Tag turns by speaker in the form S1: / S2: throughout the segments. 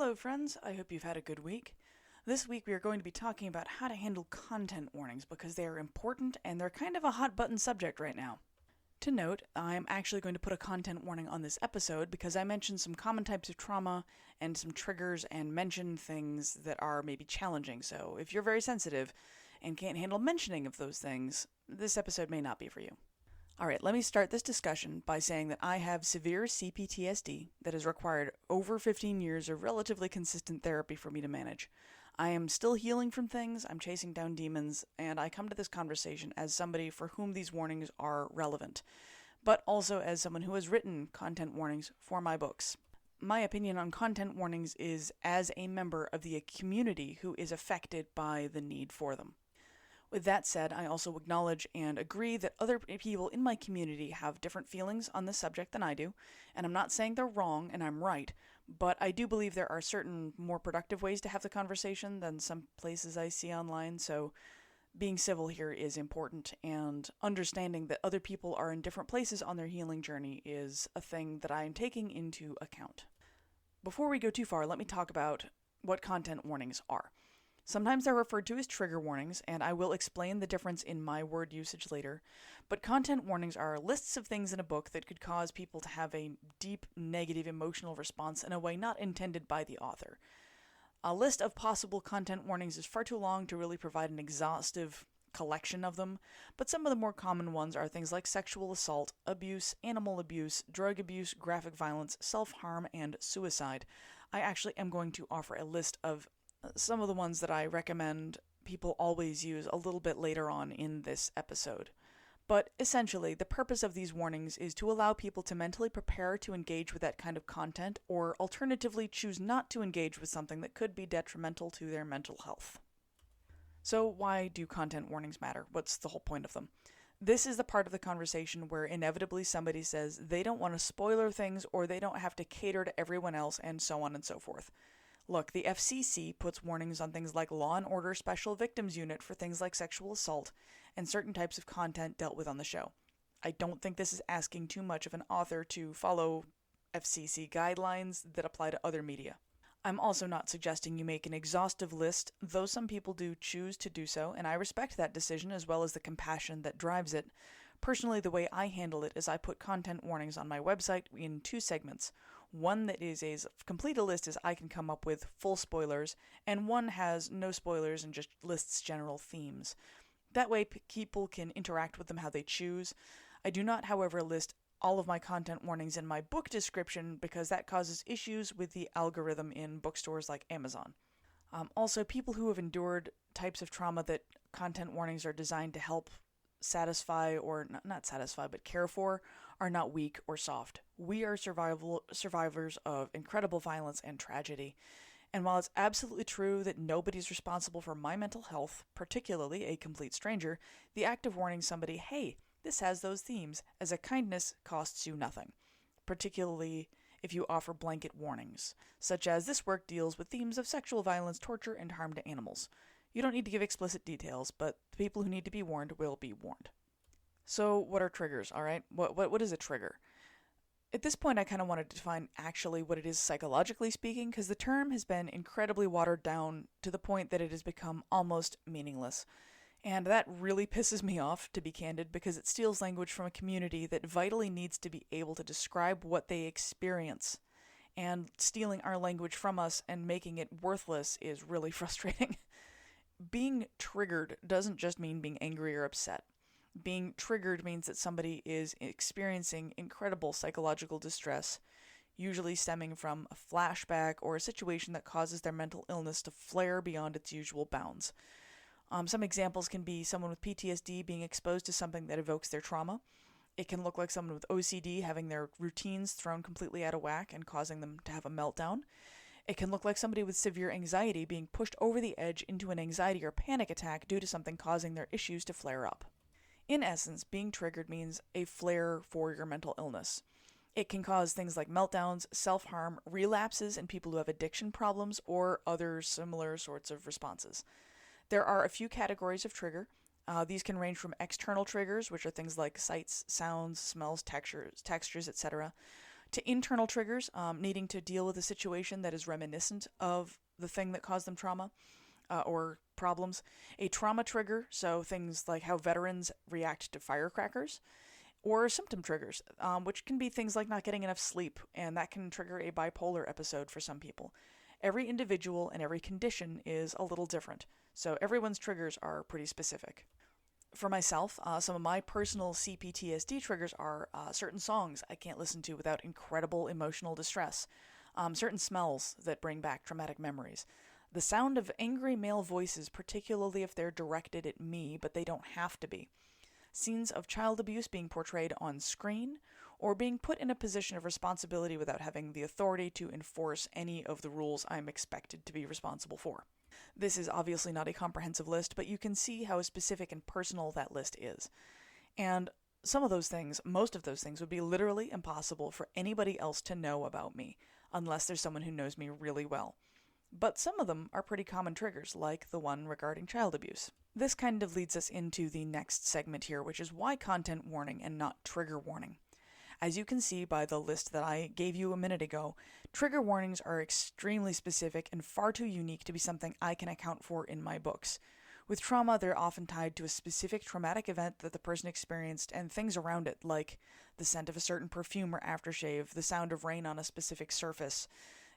S1: Hello friends, I hope you've had a good week. This week we are going to be talking about how to handle content warnings because they are important and they're kind of a hot button subject right now. To note, I'm actually going to put a content warning on this episode because I mentioned some common types of trauma and some triggers and mentioned things that are maybe challenging, so if you're very sensitive and can't handle mentioning of those things, this episode may not be for you. Alright, let me start this discussion by saying that I have severe CPTSD that has required over 15 years of relatively consistent therapy for me to manage. I am still healing from things, I'm chasing down demons, and I come to this conversation as somebody for whom these warnings are relevant, but also as someone who has written content warnings for my books. My opinion on content warnings is as a member of the community who is affected by the need for them. With that said, I also acknowledge and agree that other people in my community have different feelings on this subject than I do, and I'm not saying they're wrong and I'm right, but I do believe there are certain more productive ways to have the conversation than some places I see online, so being civil here is important, and understanding that other people are in different places on their healing journey is a thing that I am taking into account. Before we go too far, let me talk about what content warnings are. Sometimes they're referred to as trigger warnings, and I will explain the difference in my word usage later, but content warnings are lists of things in a book that could cause people to have a deep negative emotional response in a way not intended by the author. A list of possible content warnings is far too long to really provide an exhaustive collection of them, but some of the more common ones are things like sexual assault, abuse, animal abuse, drug abuse, graphic violence, self-harm, and suicide. I actually am going to offer a list of some of the ones that I recommend people always use a little bit later on in this episode. But essentially, the purpose of these warnings is to allow people to mentally prepare to engage with that kind of content, or alternatively choose not to engage with something that could be detrimental to their mental health. So why do content warnings matter? What's the whole point of them? This is the part of the conversation where inevitably somebody says they don't want to spoiler things or they don't have to cater to everyone else and so on and so forth. Look, the FCC puts warnings on things like Law & Order Special Victims Unit for things like sexual assault and certain types of content dealt with on the show. I don't think this is asking too much of an author to follow FCC guidelines that apply to other media. I'm also not suggesting you make an exhaustive list, though some people do choose to do so, and I respect that decision as well as the compassion that drives it. Personally, the way I handle it is I put content warnings on my website in two segments. One that is as complete a list as I can come up with, full spoilers, and one has no spoilers and just lists general themes. That way people can interact with them how they choose. I do not, however, list all of my content warnings in my book description because that causes issues with the algorithm in bookstores like Amazon. Also, people who have endured types of trauma that content warnings are designed to help satisfy, or not satisfy, but care for, are not weak or soft. We are survivors of incredible violence and tragedy. And while it's absolutely true that nobody's responsible for my mental health, particularly a complete stranger, the act of warning somebody, hey, this has those themes, as a kindness costs you nothing. Particularly if you offer blanket warnings, such as this work deals with themes of sexual violence, torture, and harm to animals. You don't need to give explicit details, but the people who need to be warned will be warned. So what are triggers, alright? What is a trigger? At this point, I kind of wanted to define actually what it is psychologically speaking, because the term has been incredibly watered down to the point that it has become almost meaningless. And that really pisses me off, to be candid, because it steals language from a community that vitally needs to be able to describe what they experience. And stealing our language from us and making it worthless is really frustrating. Being triggered doesn't just mean being angry or upset. Being triggered means that somebody is experiencing incredible psychological distress, usually stemming from a flashback or a situation that causes their mental illness to flare beyond its usual bounds. Some examples can be someone with PTSD being exposed to something that evokes their trauma. It can look like someone with OCD having their routines thrown completely out of whack and causing them to have a meltdown. It can look like somebody with severe anxiety being pushed over the edge into an anxiety or panic attack due to something causing their issues to flare up. In essence, being triggered means a flare for your mental illness. It can cause things like meltdowns, self-harm, relapses in people who have addiction problems, or other similar sorts of responses. There are a few categories of trigger. These can range from external triggers, which are things like sights, sounds, smells, textures, etc., To internal triggers, needing to deal with a situation that is reminiscent of the thing that caused them trauma or problems. A trauma trigger, so things like how veterans react to firecrackers, or symptom triggers, which can be things like not getting enough sleep, and that can trigger a bipolar episode for some people. Every individual and every condition is a little different, so everyone's triggers are pretty specific. For myself, some of my personal CPTSD triggers are certain songs I can't listen to without incredible emotional distress, certain smells that bring back traumatic memories, the sound of angry male voices, particularly if they're directed at me, but they don't have to be, scenes of child abuse being portrayed on screen, or being put in a position of responsibility without having the authority to enforce any of the rules I'm expected to be responsible for. This is obviously not a comprehensive list, but you can see how specific and personal that list is. And some of those things, most of those things, would be literally impossible for anybody else to know about me, unless there's someone who knows me really well. But some of them are pretty common triggers, like the one regarding child abuse. This kind of leads us into the next segment here, which is why content warning and not trigger warning. As you can see by the list that I gave you a minute ago, trigger warnings are extremely specific and far too unique to be something I can account for in my books. With trauma, they're often tied to a specific traumatic event that the person experienced and things around it, like the scent of a certain perfume or aftershave, the sound of rain on a specific surface.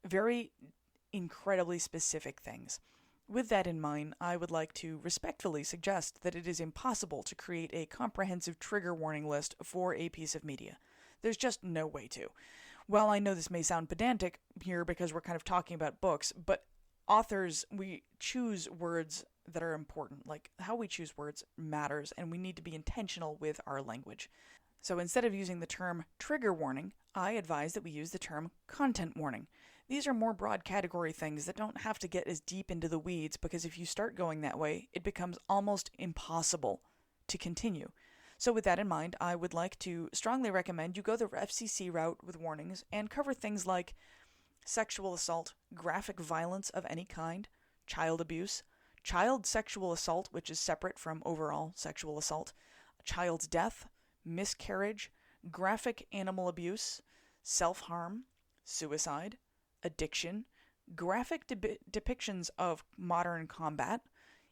S1: Very incredibly specific things. With that in mind, I would like to respectfully suggest that it is impossible to create a comprehensive trigger warning list for a piece of media. There's just no way to. While I know this may sound pedantic here because we're kind of talking about books, but authors, we choose words that are important. Like, how we choose words matters, and we need to be intentional with our language. So instead of using the term trigger warning, I advise that we use the term content warning. These are more broad category things that don't have to get as deep into the weeds, because if you start going that way, it becomes almost impossible to continue. So with that in mind, I would like to strongly recommend you go the FCC route with warnings and cover things like sexual assault, graphic violence of any kind, child abuse, child sexual assault, which is separate from overall sexual assault, child's death, miscarriage, graphic animal abuse, self-harm, suicide, addiction, graphic depictions of modern combat,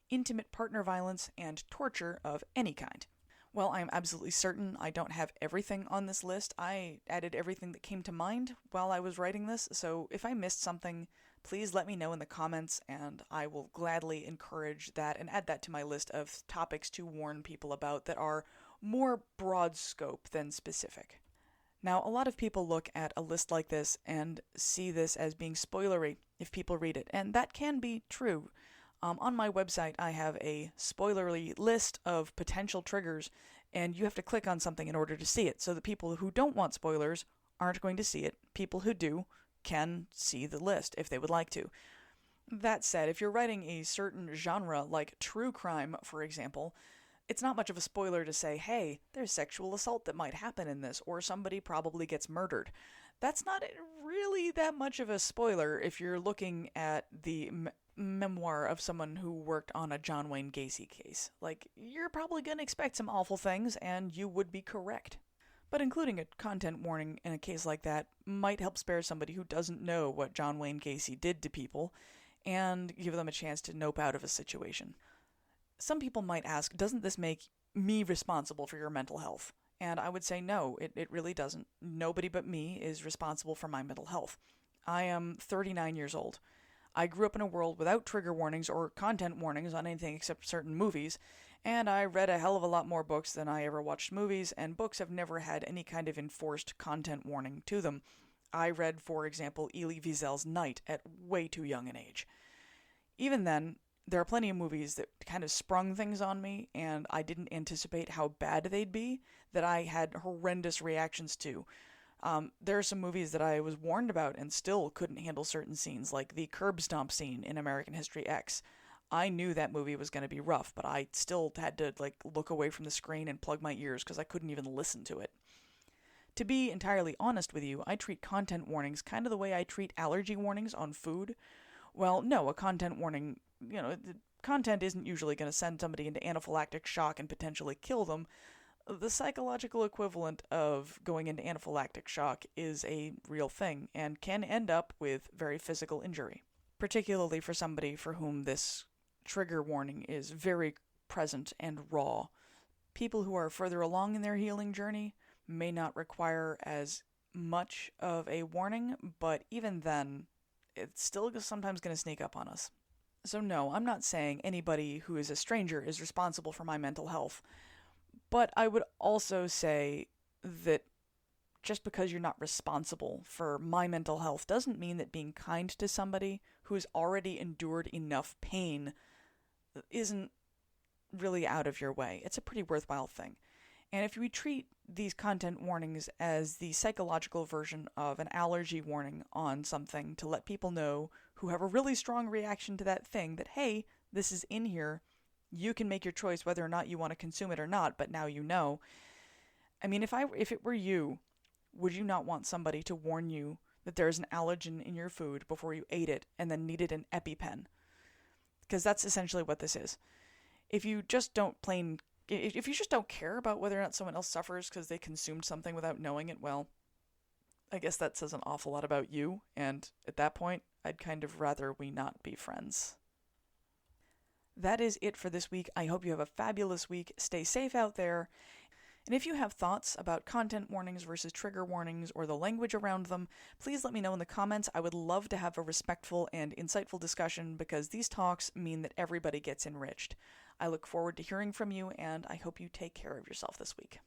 S1: intimate partner violence, and torture of any kind. Well, I'm absolutely certain I don't have everything on this list. I added everything that came to mind while I was writing this, so if I missed something, please let me know in the comments, and I will gladly encourage that and add that to my list of topics to warn people about that are more broad scope than specific. Now, a lot of people look at a list like this and see this as being spoilery if people read it, and that can be true. On my website, I have a spoilery list of potential triggers, and you have to click on something in order to see it, so that people who don't want spoilers aren't going to see it. People who do can see the list if they would like to. That said, if you're writing a certain genre, like true crime, for example, it's not much of a spoiler to say, hey, there's sexual assault that might happen in this, or somebody probably gets murdered. That's not really that much of a spoiler if you're looking at the memoir of someone who worked on a John Wayne Gacy case. Like, you're probably going to expect some awful things, and you would be correct. But including a content warning in a case like that might help spare somebody who doesn't know what John Wayne Gacy did to people, and give them a chance to nope out of a situation. Some people might ask, doesn't this make me responsible for your mental health? And I would say no, it really doesn't. Nobody but me is responsible for my mental health. I am 39 years old. I grew up in a world without trigger warnings or content warnings on anything except certain movies, and I read a hell of a lot more books than I ever watched movies, and books have never had any kind of enforced content warning to them. I read, for example, Elie Wiesel's Night at way too young an age. Even then, there are plenty of movies that kind of sprung things on me, and I didn't anticipate how bad they'd be, that I had horrendous reactions to. There are some movies that I was warned about and still couldn't handle certain scenes, like the curb stomp scene in American History X. I knew that movie was going to be rough, but I still had to look away from the screen and plug my ears because I couldn't even listen to it. To be entirely honest with you, I treat content warnings kind of the way I treat allergy warnings on food. Well, no, a content warning, the content isn't usually going to send somebody into anaphylactic shock and potentially kill them. The psychological equivalent of going into anaphylactic shock is a real thing and can end up with very physical injury, particularly for somebody for whom this trigger warning is very present and raw. People who are further along in their healing journey may not require as much of a warning, but even then, it's still sometimes going to sneak up on us. So no, I'm not saying anybody who is a stranger is responsible for my mental health, but I would also say that just because you're not responsible for my mental health doesn't mean that being kind to somebody who has already endured enough pain isn't really out of your way. It's a pretty worthwhile thing. And if we treat these content warnings as the psychological version of an allergy warning on something to let people know who have a really strong reaction to that thing that, hey, this is in here, you can make your choice whether or not you want to consume it or not, but now you know. I mean, if it were you, would you not want somebody to warn you that there's an allergen in your food before you ate it and then needed an EpiPen? Because that's essentially what this is. If you just don't care about whether or not someone else suffers because they consumed something without knowing it, well, I guess that says an awful lot about you, and at that point, I'd kind of rather we not be friends. That is it for this week. I hope you have a fabulous week. Stay safe out there. And if you have thoughts about content warnings versus trigger warnings or the language around them, please let me know in the comments. I would love to have a respectful and insightful discussion because these talks mean that everybody gets enriched. I look forward to hearing from you, and I hope you take care of yourself this week.